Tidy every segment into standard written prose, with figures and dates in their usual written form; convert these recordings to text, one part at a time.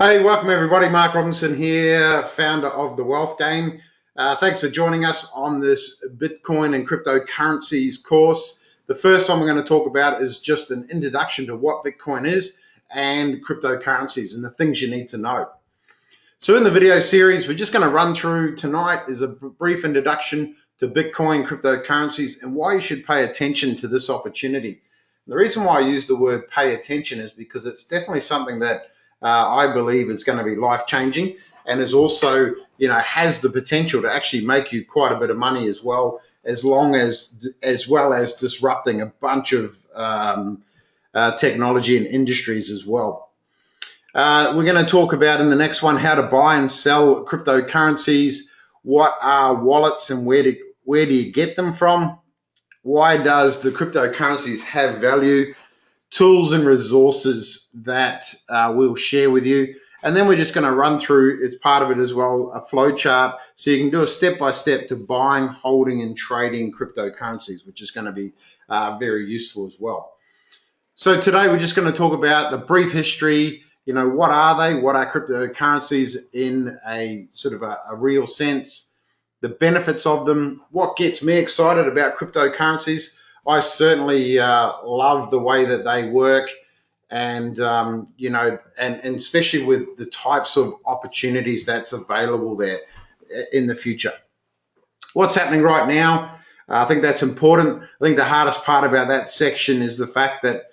Hey, welcome everybody. Mark Robinson here, founder of The Wealth Game. Thanks for joining us on this Bitcoin and cryptocurrencies course. The first one we're going to talk about is just an introduction to what Bitcoin is and cryptocurrencies and the things you need to know. So in the video series, we're just going to run through tonight is a brief introduction to Bitcoin, cryptocurrencies, and why you should pay attention to this opportunity. The reason why I use the word pay attention is because it's definitely something that I believe is going to be life-changing and is also, has the potential to actually make you quite a bit of money as well as disrupting a bunch of technology and industries as well. We're going to talk about in the next one how to buy and sell cryptocurrencies, what are wallets and where do you get them from, why does the cryptocurrencies have value, tools and resources that we'll share with you. And then we're just going to run through, it's part of it as well, a flow chart. So you can do a step-by-step to buying, holding, and trading cryptocurrencies, which is going to be very useful as well. So today we're just going to talk about the brief history. What are they? What are cryptocurrencies in a sort of a real sense? The benefits of them. What gets me excited about cryptocurrencies? I certainly love the way that they work, and and especially with the types of opportunities that's available there in the future. What's happening right now? I think that's important. I think the hardest part about that section is the fact that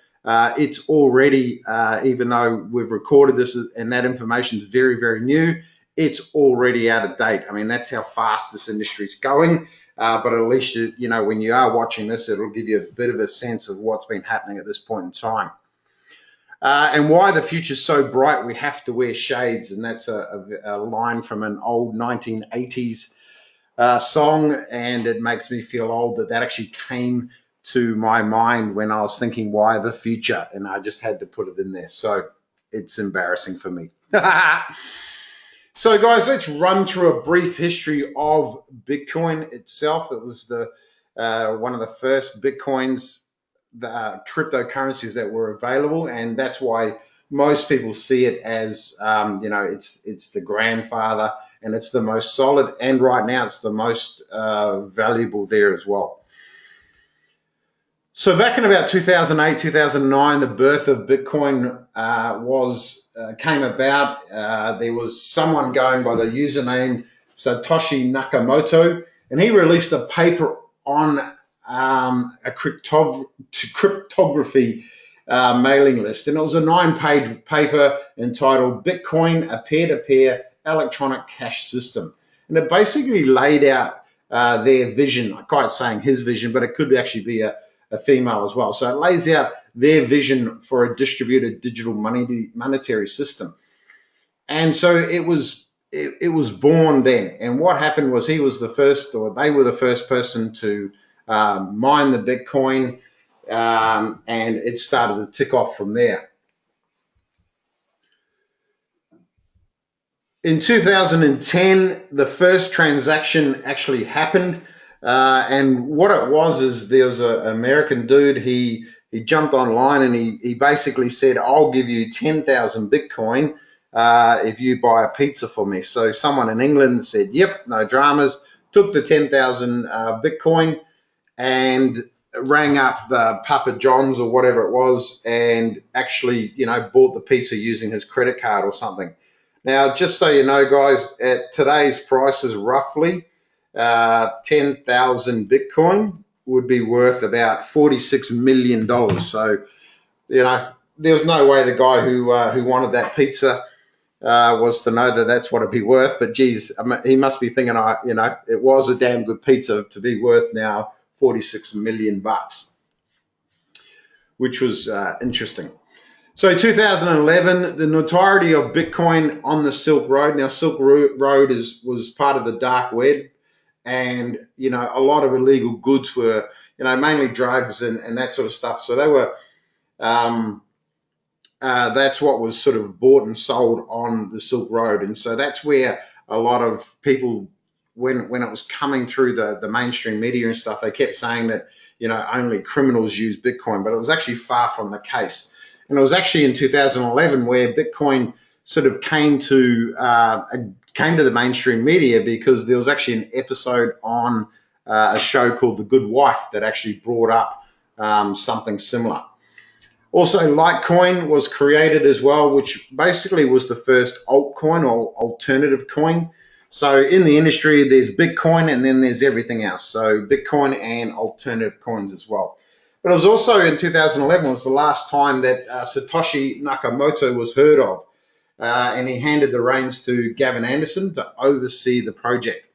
it's already, even though we've recorded this and that information is very, very new, it's already out of date. I mean, that's how fast this industry is going. But at least, when you are watching this, it'll give you a bit of a sense of what's been happening at this point in time. And why the future's so bright, we have to wear shades. And that's a line from an old 1980s song. And it makes me feel old that actually came to my mind when I was thinking, why the future? And I just had to put it in there. So it's embarrassing for me. So guys, let's run through a brief history of Bitcoin itself. It was the one of the first Bitcoins, the cryptocurrencies that were available, and that's why most people see it as it's the grandfather and it's the most solid, and right now it's the most valuable there as well. So back in about 2008, 2009, the birth of Bitcoin came about. There was someone going by the username Satoshi Nakamoto, and he released a paper on a cryptography mailing list. And it was a 9-page paper entitled Bitcoin, a peer-to-peer electronic cash system. And it basically laid out their vision. I'm quite saying his vision, but it could actually be a female as well. So it lays out their vision for a distributed digital monetary system. And so it was born then. And what happened was he was the first, or they were the first person to mine the Bitcoin, and it started to tick off from there. In 2010, the first transaction actually happened. And what it was is there was an American dude, he jumped online and he basically said, I'll give you 10,000 Bitcoin if you buy a pizza for me. So someone in England said, yep, no dramas, took the 10,000 Bitcoin and rang up the Papa John's or whatever it was and actually, bought the pizza using his credit card or something. Now, just so you know, guys, at today's prices, roughly 10,000 Bitcoin would be worth about $46 million. So, there was no way the guy who wanted that pizza was to know that that's what it'd be worth. But geez, he must be thinking, it was a damn good pizza to be worth now $46 million, which was interesting. So 2011, the notoriety of Bitcoin on the Silk Road. Now, Silk Road was part of the dark web, and a lot of illegal goods were, mainly drugs and that sort of stuff. So they were, that's what was sort of bought and sold on the Silk Road, and so that's where a lot of people, when it was coming through the mainstream media and stuff, they kept saying that only criminals use Bitcoin, but it was actually far from the case. And it was actually in 2011 where Bitcoin sort of came to the mainstream media because there was actually an episode on a show called The Good Wife that actually brought up something similar. Also, Litecoin was created as well, which basically was the first altcoin or alternative coin. So in the industry, there's Bitcoin and then there's everything else. So Bitcoin and alternative coins as well. But it was also in 2011 was the last time that Satoshi Nakamoto was heard of. And he handed the reins to Gavin Anderson to oversee the project.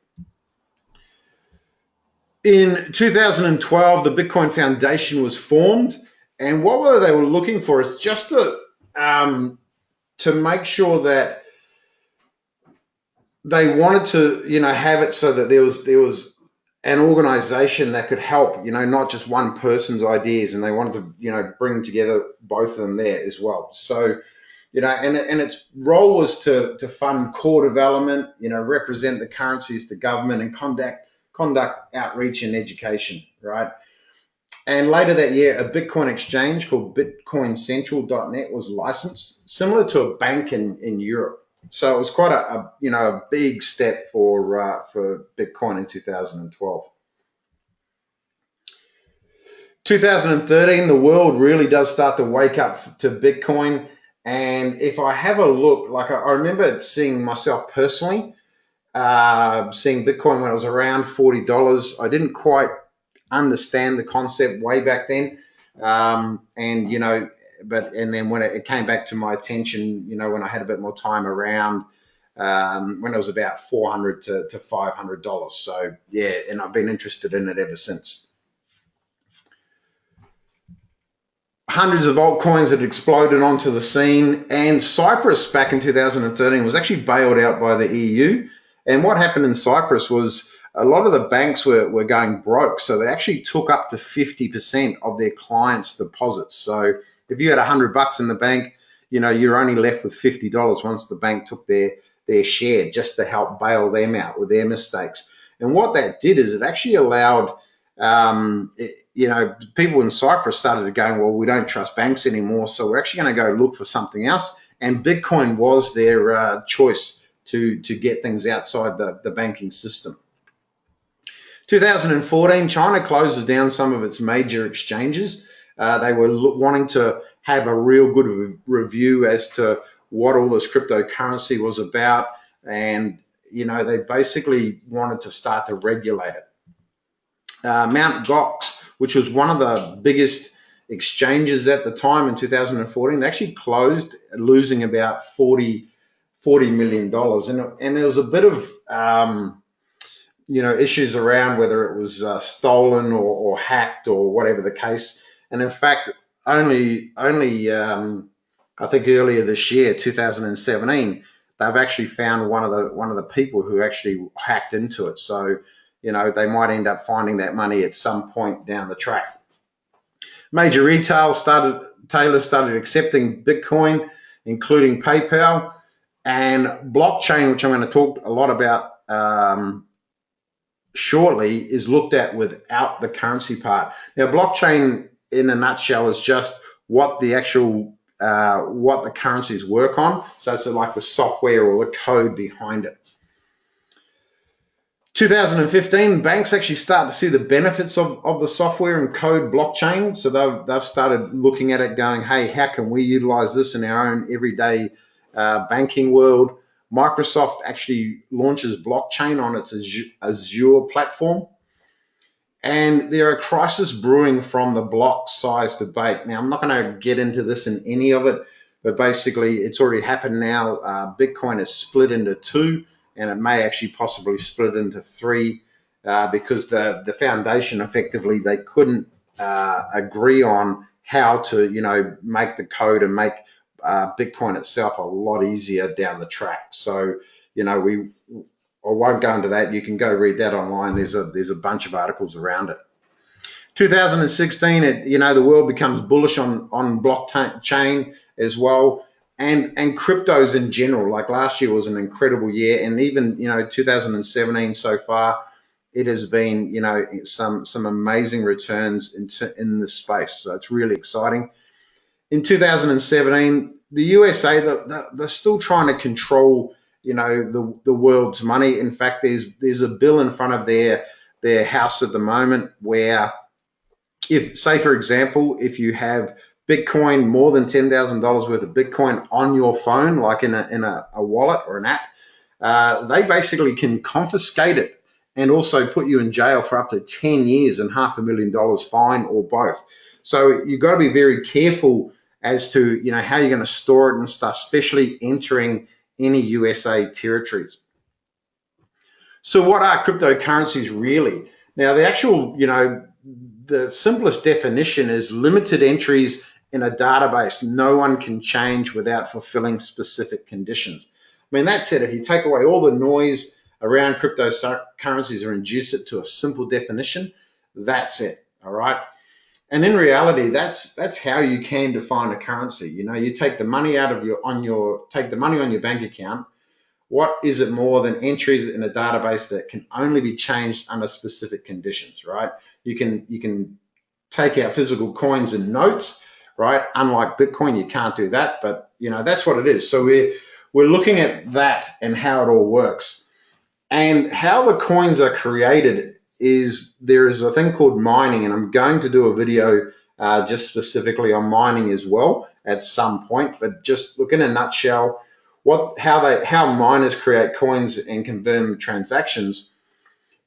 In 2012, the Bitcoin Foundation was formed. And what they were looking for is just to make sure that they wanted to, have it so that there was an organization that could help, not just one person's ideas, and they wanted to, bring together both of them there as well. So, and its role was to fund core development, represent the currencies to government and conduct outreach and education, right? And later that year, a Bitcoin exchange called BitcoinCentral.net was licensed, similar to a bank in Europe. So it was quite a big step for Bitcoin in 2012. 2013, the world really does start to wake up to Bitcoin. And if I have a look, like I remember seeing myself personally, seeing Bitcoin when it was around $40. I didn't quite understand the concept way back then. And then when it came back to my attention, when I had a bit more time around, when it was about $400 to $500. So yeah, and I've been interested in it ever since. Hundreds of altcoins had exploded onto the scene, and Cyprus back in 2013 was actually bailed out by the EU. And what happened in Cyprus was a lot of the banks were going broke. So they actually took up to 50% of their clients' deposits. So if you had $100 in the bank, you're only left with $50 once the bank took their share, just to help bail them out with their mistakes. And what that did is it actually allowed, people in Cyprus started going, well, we don't trust banks anymore, so we're actually going to go look for something else. And Bitcoin was their choice to get things outside the banking system. 2014, China closes down some of its major exchanges. They were wanting to have a real good review as to what all this cryptocurrency was about. And, they basically wanted to start to regulate it. Mt. Gox, which was one of the biggest exchanges at the time in 2014, they actually closed, losing about $40 million. And there was a bit of, issues around whether it was stolen or hacked or whatever the case. And in fact, only I think earlier this year, 2017, they've actually found one of the people who actually hacked into it. So, they might end up finding that money at some point down the track. Major retailers started accepting Bitcoin, including PayPal, and blockchain, which I'm going to talk a lot about shortly, is looked at without the currency part. Now, blockchain in a nutshell is just what the actual what the currencies work on. So it's like the software or the code behind it. 2015, banks actually start to see the benefits of the software and code blockchain. So they've started looking at it going, hey, how can we utilize this in our own everyday banking world? Microsoft actually launches blockchain on its Azure platform. And there are crises brewing from the block size debate. Now, I'm not going to get into this in any of it, but basically it's already happened now. Bitcoin is split into two, and it may actually possibly split into three because the foundation, effectively, they couldn't agree on how to, make the code and make Bitcoin itself a lot easier down the track. So, I won't go into that. You can go read that online. There's a bunch of articles around it. 2016, the world becomes bullish on blockchain as well, and cryptos in general. Like last year was an incredible year, and even 2017 so far, it has been some amazing returns in this space. So it's really exciting. In 2017, the USA, they're still trying to control, the world's money. In fact, there's a bill in front of their house at the moment where, if, say, for example, if you have Bitcoin, more than $10,000 worth of Bitcoin on your phone, like in a wallet or an app, they basically can confiscate it and also put you in jail for up to 10 years and $500,000 fine, or both. So you've got to be very careful as to, how you're going to store it and stuff, especially entering any USA territories. So what are cryptocurrencies really? Now, the actual, the simplest definition is limited entries in a database no one can change without fulfilling specific conditions. I mean, that's it. If you take away all the noise around cryptocurrencies and reduce it to a simple definition, that's it. All right. And in reality, that's how you can define a currency. You take the money out of take the money on your bank account. What is it more than entries in a database that can only be changed under specific conditions, right? You can take out physical coins and notes, right? Unlike Bitcoin, you can't do that, but that's what it is. So we're looking at that and how it all works. And how the coins are created is, there is a thing called mining, and I'm going to do a video just specifically on mining as well at some point, but just look in a nutshell, how miners create coins and confirm transactions.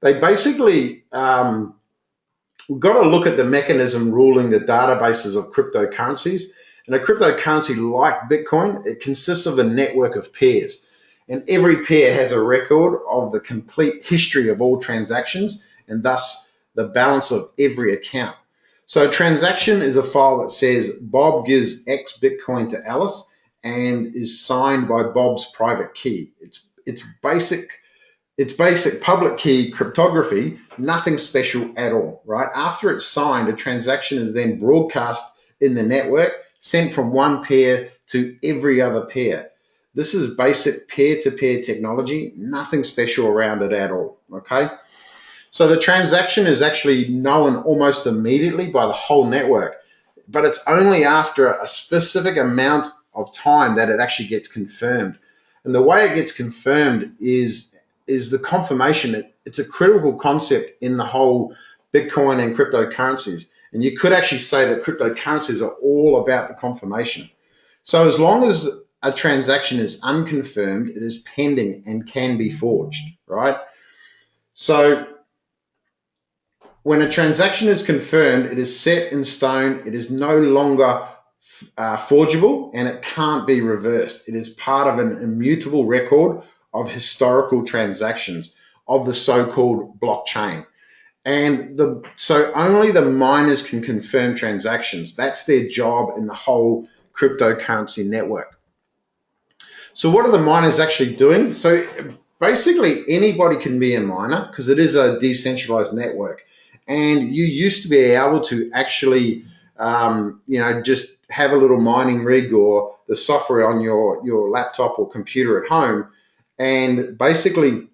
They basically, we've got to look at the mechanism ruling the databases of cryptocurrencies. And a cryptocurrency like Bitcoin, it consists of a network of pairs. And every pair has a record of the complete history of all transactions, and thus the balance of every account. So a transaction is a file that says Bob gives X Bitcoin to Alice and is signed by Bob's private key. It's basic public key cryptography, nothing special at all, right? After it's signed, a transaction is then broadcast in the network, sent from one pair to every other pair. This is basic peer-to-peer technology, nothing special around it at all, okay? So the transaction is actually known almost immediately by the whole network, but it's only after a specific amount of time that it actually gets confirmed. And the way it gets confirmed is the confirmation. It's a critical concept in the whole Bitcoin and cryptocurrencies. And you could actually say that cryptocurrencies are all about the confirmation. So as long as a transaction is unconfirmed, it is pending and can be forged, right? So when a transaction is confirmed, it is set in stone. It is no longer forgeable, and it can't be reversed. It is part of an immutable record of historical transactions of the so-called blockchain. And so only the miners can confirm transactions. That's their job in the whole cryptocurrency network. So what are the miners actually doing? So basically anybody can be a miner because it is a decentralized network. And you used to be able to actually, just have a little mining rig or the software on your laptop or computer at home. And basically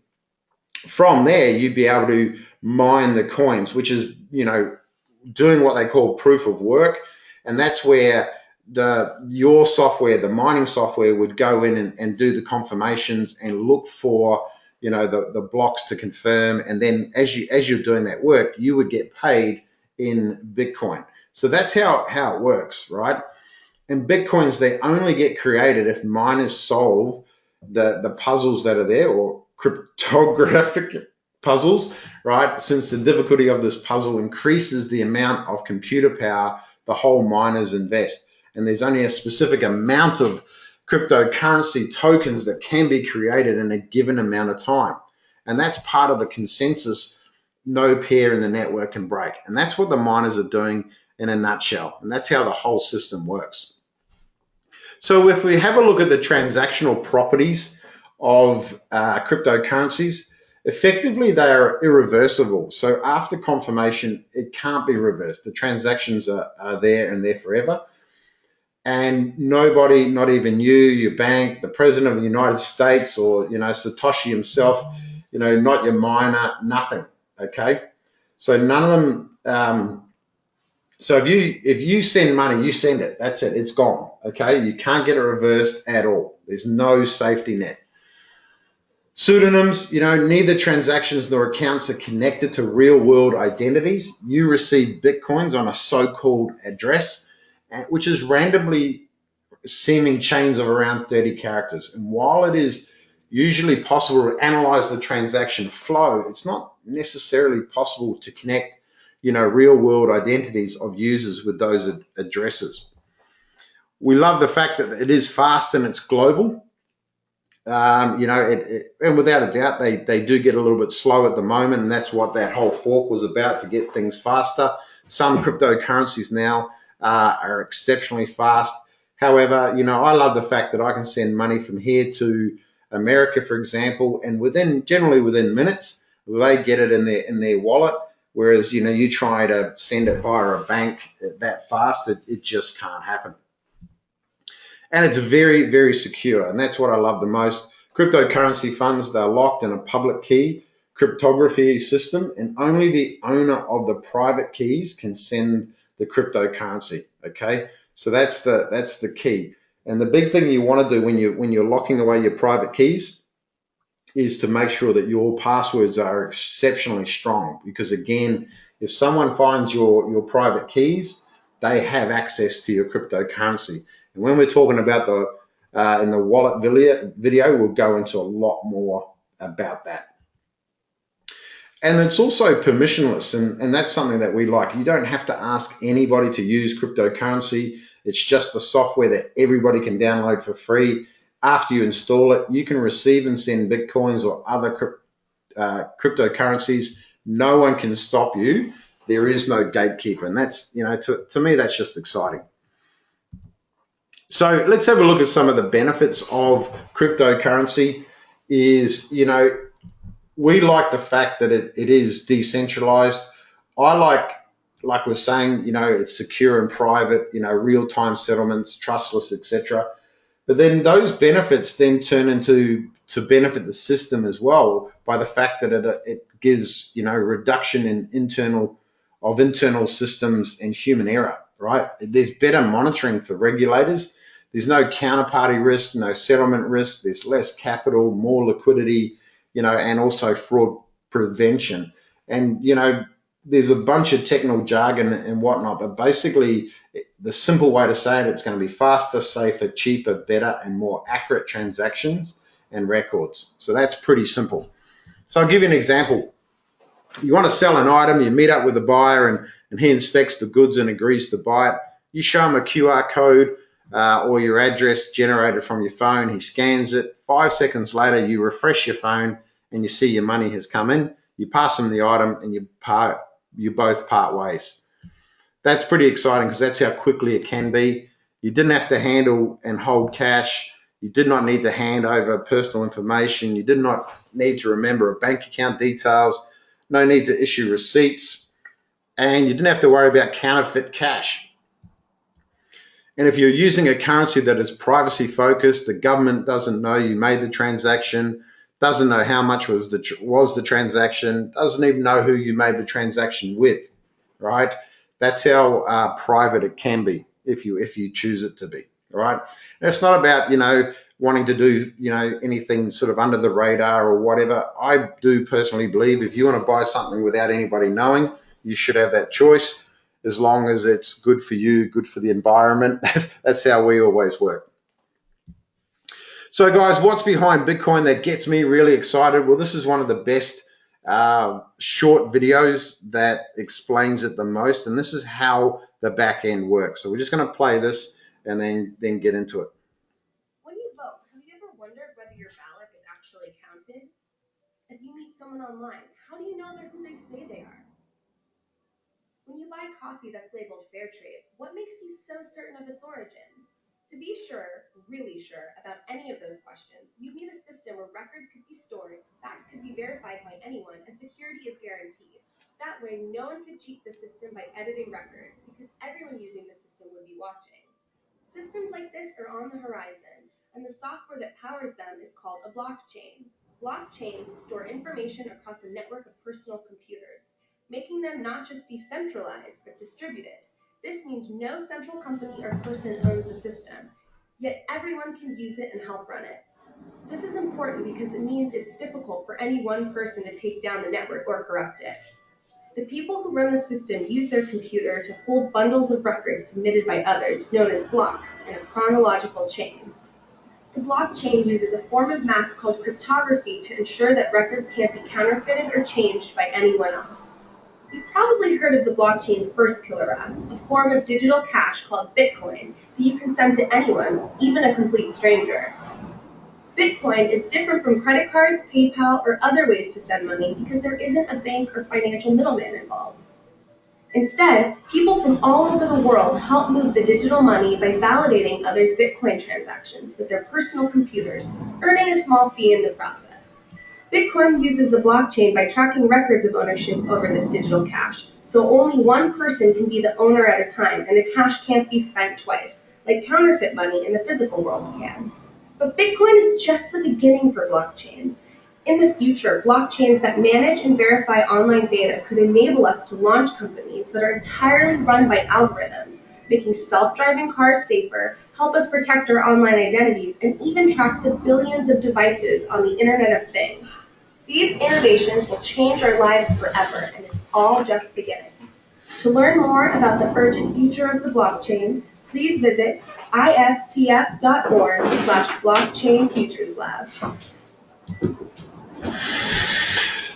from there, you'd be able to mine the coins, which is, doing what they call proof of work. And that's where your software, the mining software, would go in and do the confirmations and look for, the blocks to confirm. And then as you're doing that work, you would get paid in Bitcoin. So that's how it works, right? And Bitcoins, they only get created if miners solve the puzzles that are there, or cryptographic puzzles, right? Since the difficulty of this puzzle increases the amount of computer power the whole miners invest. And there's only a specific amount of cryptocurrency tokens that can be created in a given amount of time. And that's part of the consensus no pair in the network can break. And that's what the miners are doing in a nutshell. And that's how the whole system works. So if we have a look at the transactional properties of cryptocurrencies, effectively they are irreversible. So after confirmation, it can't be reversed. The transactions are there and there forever. And nobody, not even you, your bank, the president of the United States, or, Satoshi himself, not your miner, nothing, okay? So none of them, So if you send money, you send it. That's it. It's gone. Okay. You can't get it reversed at all. There's no safety net. Pseudonyms, neither transactions nor accounts are connected to real world identities. You receive Bitcoins on a so called address, which is randomly seeming chains of around 30 characters. And while it is usually possible to analyze the transaction flow, it's not necessarily possible to connect, real world identities of users with those addresses. We love the fact that it is fast and it's global. And without a doubt, they do get a little bit slow at the moment, and that's what that whole fork was about, to get things faster. Some cryptocurrencies now are exceptionally fast. However, I love the fact that I can send money from here to America, for example, and generally within minutes, they get it in their wallet. Whereas, you try to send it via a bank that fast, it just can't happen. And it's very, very secure. And that's what I love the most. Cryptocurrency funds, they're locked in a public key cryptography system, and only the owner of the private keys can send the cryptocurrency. Okay. So that's the key. And the big thing you want to do when you're locking away your private keys is to make sure that your passwords are exceptionally strong, because again, if someone finds your private keys, they have access to your cryptocurrency. And when we're talking about the in the wallet video, we'll go into a lot more about that. And it's also permissionless, and that's something that we like. You don't have to ask anybody to use cryptocurrency. It's just the software that everybody can download for free. After you install it, you can receive and send Bitcoins or other cryptocurrencies. No one can stop you. There is no gatekeeper. And that's, to me, that's just exciting. So let's have a look at some of the benefits of cryptocurrency. We like the fact that it is decentralized. I like we're saying, it's secure and private, real-time settlements, trustless, etc. But then those benefits then turn into to benefit the system as well, by the fact that it gives, reduction in internal systems and human error, right? There's better monitoring for regulators. There's no counterparty risk, no settlement risk. There's less capital, more liquidity, and also fraud prevention. And, there's a bunch of technical jargon and whatnot, but basically the simple way to say it, it's going to be faster, safer, cheaper, better, and more accurate transactions and records. So that's pretty simple. So I'll give you an example. You want to sell an item, you meet up with the buyer, and he inspects the goods and agrees to buy it. You show him a QR code or your address generated from your phone. He scans it. 5 seconds later, you refresh your phone and you see your money has come in. You pass him the item and you both part ways. That's pretty exciting, because that's how quickly it can be. You didn't have to handle and hold cash. You did not need to hand over personal information. You did not need to remember a bank account details. No need to issue receipts. And you didn't have to worry about counterfeit cash. And if you're using a currency that is privacy focused, the government doesn't know you made the transaction, doesn't know how much was the transaction, doesn't even know who you made the transaction with, right? That's how private it can be if you choose it to be, right? And it's not about, wanting to do, anything sort of under the radar or whatever. I do personally believe if you want to buy something without anybody knowing, you should have that choice, as long as it's good for you, good for the environment. That's how we always work. So guys, what's behind Bitcoin that gets me really excited? Well, this is one of the best short videos that explains it the most, and this is how the back end works. So we're just going to play this and then get into it. When you vote, have you ever wondered whether your ballot is actually counted? If you meet someone online, how do you know they're who they say they are? When you buy coffee that's labeled fair trade, what makes you so certain of its origin? To be sure, really sure, about any of those questions, you need a system where records could be stored, facts could be verified by anyone, and security is guaranteed. That way, no one could cheat the system by editing records, because everyone using the system would be watching. Systems like this are on the horizon, and the software that powers them is called a blockchain. Blockchains store information across a network of personal computers, making them not just decentralized but distributed. This means no central company or person owns the system, yet everyone can use it and help run it. This is important because it means it's difficult for any one person to take down the network or corrupt it. The people who run the system use their computer to hold bundles of records submitted by others, known as blocks, in a chronological chain. The blockchain uses a form of math called cryptography to ensure that records can't be counterfeited or changed by anyone else. You've probably heard of the blockchain's first killer app, a form of digital cash called Bitcoin that you can send to anyone, even a complete stranger. Bitcoin is different from credit cards, PayPal, or other ways to send money because there isn't a bank or financial middleman involved. Instead, people from all over the world help move the digital money by validating others' Bitcoin transactions with their personal computers, earning a small fee in the process. Bitcoin uses the blockchain by tracking records of ownership over this digital cash, so only one person can be the owner at a time and the cash can't be spent twice, like counterfeit money in the physical world can. But Bitcoin is just the beginning for blockchains. In the future, blockchains that manage and verify online data could enable us to launch companies that are entirely run by algorithms, making self-driving cars safer, help us protect our online identities, and even track the billions of devices on the Internet of Things. These innovations will change our lives forever, and it's all just beginning. To learn more about the urgent future of the blockchain, please visit iftf.org/blockchainfutureslab.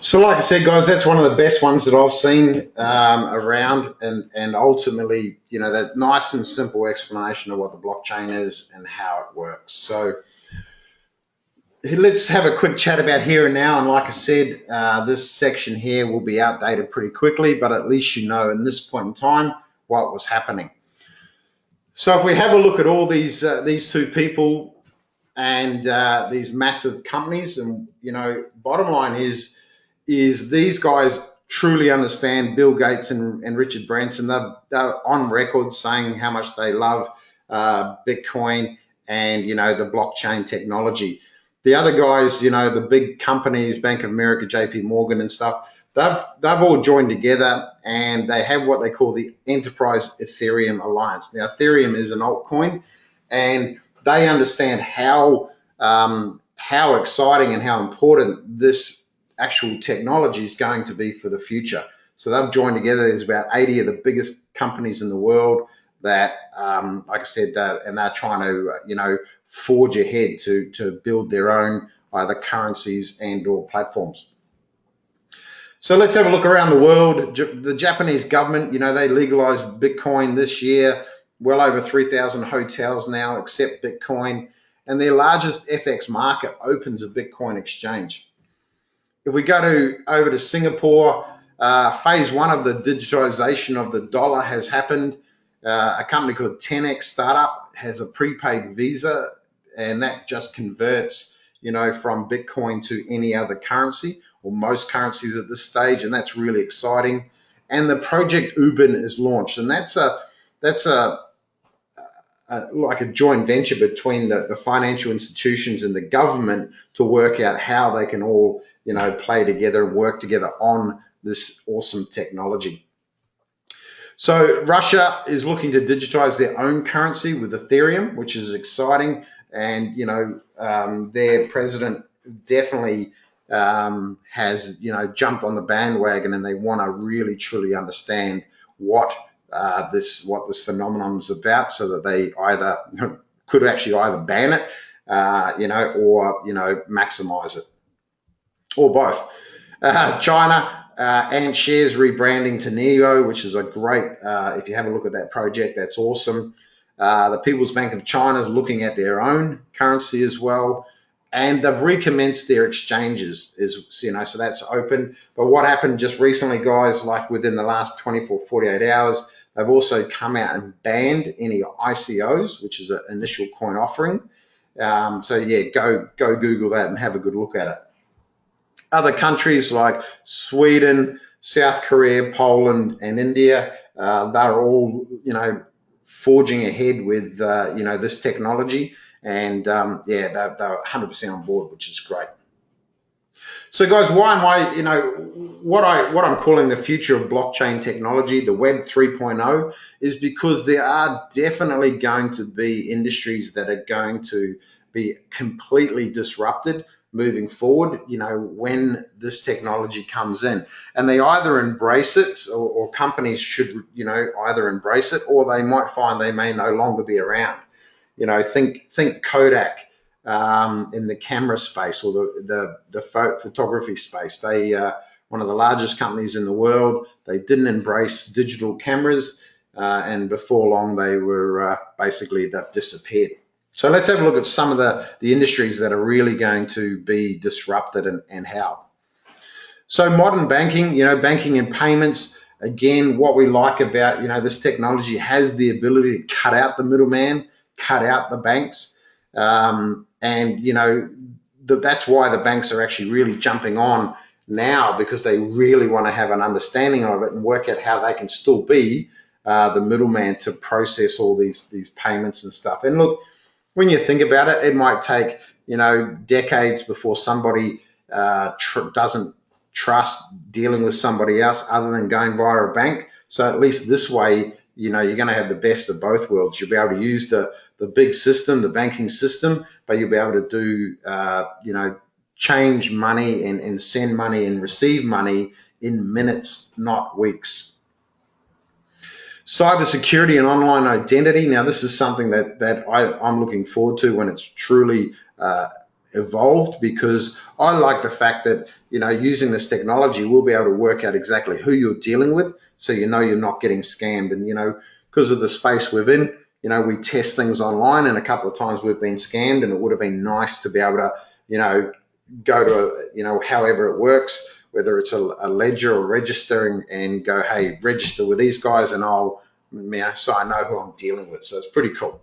So like I said, guys, that's one of the best ones that I've seen around, and ultimately, that nice and simple explanation of what the blockchain is and how it works. So let's have a quick chat about here and now. And like I said, this section here will be outdated pretty quickly, but at least you know in this point in time what was happening. So if we have a look at all these two people and these massive companies, and bottom line is these guys truly understand. Bill Gates and Richard Branson, they're on record saying how much they love Bitcoin and the blockchain technology. The other guys, the big companies, Bank of America, JP Morgan and stuff, they've all joined together and they have what they call the Enterprise Ethereum Alliance. Now, Ethereum is an altcoin, and they understand how exciting and how important this actual technology is going to be for the future. So they've joined together. There's about 80 of the biggest companies in the world that, like I said, and they're trying to, forge ahead to build their own either currencies and or platforms. So let's have a look around the world. The Japanese government, they legalized Bitcoin this year. Well over 3,000 hotels now accept Bitcoin, and their largest FX market opens a Bitcoin exchange. If we go over to Singapore, phase one of the digitization of the dollar has happened. A company called 10x Startup has a prepaid Visa, and that just converts, from Bitcoin to any other currency or most currencies at this stage, and that's really exciting. And the project Ubin is launched, and that's like a joint venture between the financial institutions and the government to work out how they can all play together and work together on this awesome technology. So Russia is looking to digitize their own currency with Ethereum, which is exciting. And, their president definitely has, jumped on the bandwagon, and they want to really, truly understand what this phenomenon is about, so that they either could actually either ban it, or, maximize it, or both. China, Ant Shares rebranding to Neo, which is a great, if you have a look at that project, that's awesome. The People's Bank of China is looking at their own currency as well, and they've recommenced their exchanges, so that's open. But what happened just recently, guys, like within the last 24, 48 hours, they've also come out and banned any ICOs, which is an initial coin offering. So yeah, go Google that and have a good look at it. Other countries like Sweden, South Korea, Poland, and India, they're all, forging ahead with, this technology. And they're 100% on board, which is great. So guys, why am I, what I'm calling the future of blockchain technology, the Web 3.0, is because there are definitely going to be industries that are going to be completely disrupted moving forward, when this technology comes in. And they either embrace it, or companies should, either embrace it, or they might find they may no longer be around. Think Kodak, in the camera space, or the photography space. They one of the largest companies in the world. They didn't embrace digital cameras, and before long they were basically they've disappeared. So let's have a look at some of the industries that are really going to be disrupted, and how. So modern banking, banking and payments. Again, what we like about, this technology has the ability to cut out the middleman, cut out the banks. And, that's why the banks are actually really jumping on now, because they really want to have an understanding of it and work out how they can still be the middleman to process all these payments and stuff. And look, when you think about it, it might take, decades before somebody doesn't trust dealing with somebody else other than going via a bank. So at least this way, you're going to have the best of both worlds. You'll be able to use the big system, the banking system, but you'll be able to do, change money and send money and receive money in minutes, not weeks. Cybersecurity and online identity. Now, this is something that I'm looking forward to when it's truly evolved, because I like the fact that, using this technology, we'll be able to work out exactly who you're dealing with, so you're not getting scammed. And, because of the space we're in, we test things online, and a couple of times we've been scammed, and it would have been nice to be able to, go to, however it works, whether it's a ledger or registering, and go, hey, register with these guys, and so I know who I'm dealing with. So it's pretty cool.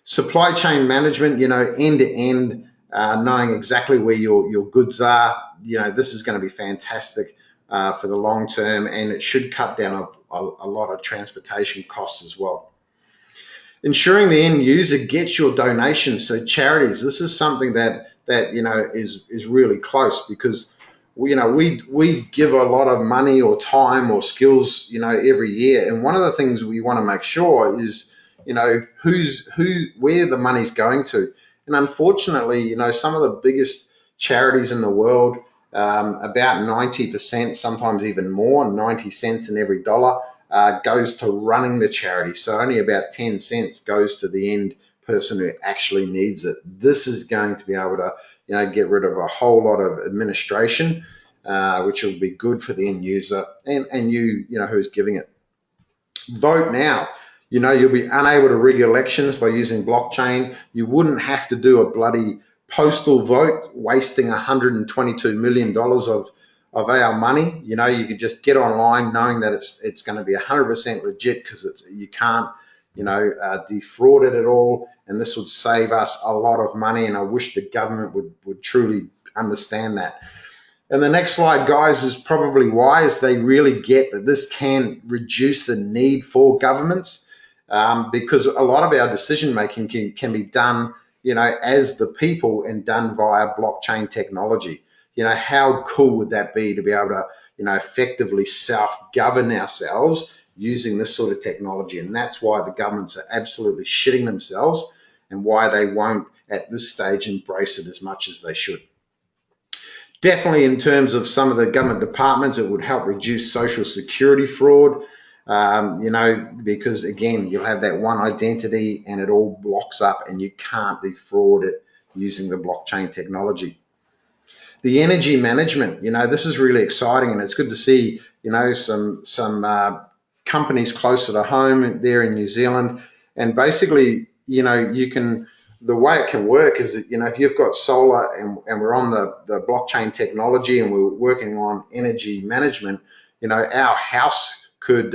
Supply chain management, end to end, knowing exactly where your goods are. This is going to be fantastic for the long term, and it should cut down a lot of transportation costs as well. Ensuring the end user gets your donations. So charities, this is something that is really close, because we give a lot of money or time or skills every year, and one of the things we want to make sure is where the money's going to. And unfortunately, some of the biggest charities in the world, about 90%, sometimes even more, 90 cents in every dollar, goes to running the charity. So only about 10 cents goes to the end person who actually needs it. This is going to be able to, get rid of a whole lot of administration, which will be good for the end user and who's giving it. Vote now. You'll be unable to rig elections by using blockchain. You wouldn't have to do a bloody postal vote, wasting $122 million of our money. You could just get online knowing that it's going to be 100% legit, because you can't defraud it at all. And this would save us a lot of money, and I wish the government would truly understand that. And the next slide, guys, is probably why, is they really get that this can reduce the need for governments, because a lot of our decision making can be done, as the people, and done via blockchain technology. How cool would that be to be able to, effectively self-govern ourselves using this sort of technology? And that's why the governments are absolutely shitting themselves, and why they won't at this stage embrace it as much as they should. Definitely in terms of some of the government departments, it would help reduce social security fraud, because again, you'll have that one identity and it all blocks up, and you can't defraud it using the blockchain technology. The energy management, this is really exciting, and it's good to see, some companies closer to home there in New Zealand. And basically, the way it can work is that, if you've got solar and we're on the blockchain technology and we're working on energy management, our house could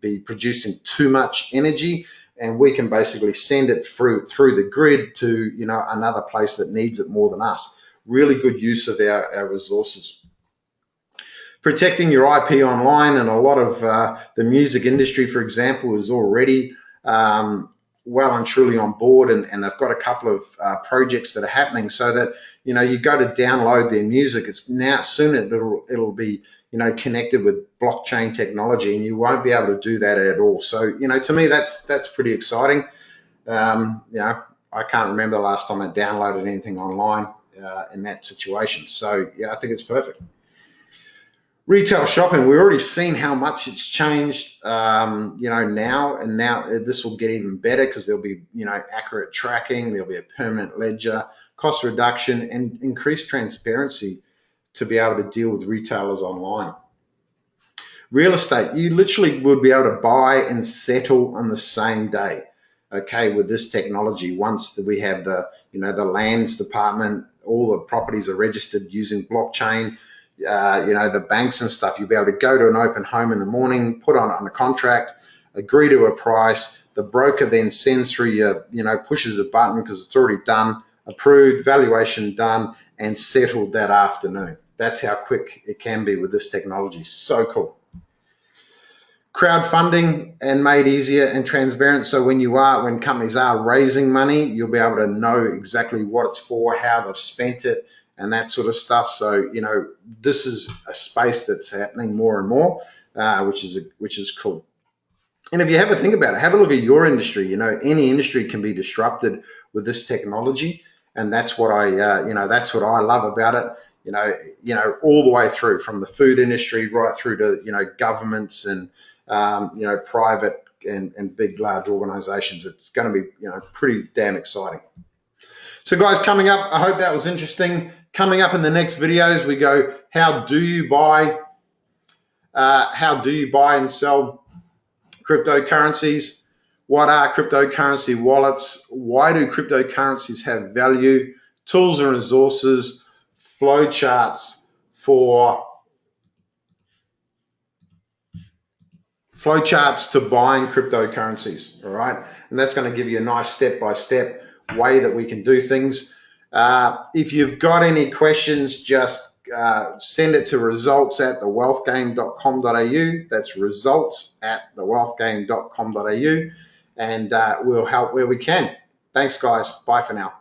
be producing too much energy, and we can basically send it through the grid to, another place that needs it more than us. Really good use of our resources. Protecting your IP online, and a lot of the music industry, for example, is already well and truly on board, and they've got a couple of projects that are happening, so that you go to download their music, it's now soon it'll be connected with blockchain technology, and you won't be able to do that at all. So, to me, that's pretty exciting. I can't remember the last time I downloaded anything online in that situation. So, yeah, I think it's perfect. Retail shopping, we've already seen how much it's changed, now, and now this will get even better because there'll be, accurate tracking, there'll be a permanent ledger, cost reduction, and increased transparency to be able to deal with retailers online. Real estate, you literally would be able to buy and settle on the same day, okay, with this technology. Once we have the lands department, all the properties are registered using blockchain, the banks and stuff, you'll be able to go to an open home in the morning, put on a contract, agree to a price. The broker then sends through pushes a button because it's already done, approved, valuation done, and settled that afternoon. That's how quick it can be with this technology. So cool. Crowdfunding and made easier and transparent. So when companies are raising money, you'll be able to know exactly what it's for, how they've spent it, and that sort of stuff. So, this is a space that's happening more and more, which is cool. And if you have a think about it, have a look at your industry. Any industry can be disrupted with this technology, and that's what I love about it. All the way through, from the food industry right through to governments and private and big, large organizations. It's going to be pretty damn exciting. So, guys, coming up, I hope that was interesting. Coming up in the next videos, we go, how do you buy and sell cryptocurrencies? What are cryptocurrency wallets? Why do cryptocurrencies have value? Tools and resources, flowcharts to buying cryptocurrencies, all right? And that's going to give you a nice step-by-step way that we can do things. If you've got any questions, just send it to results@thewealthgame.com.au. That's results@thewealthgame.com.au, and we'll help where we can. Thanks, guys. Bye for now.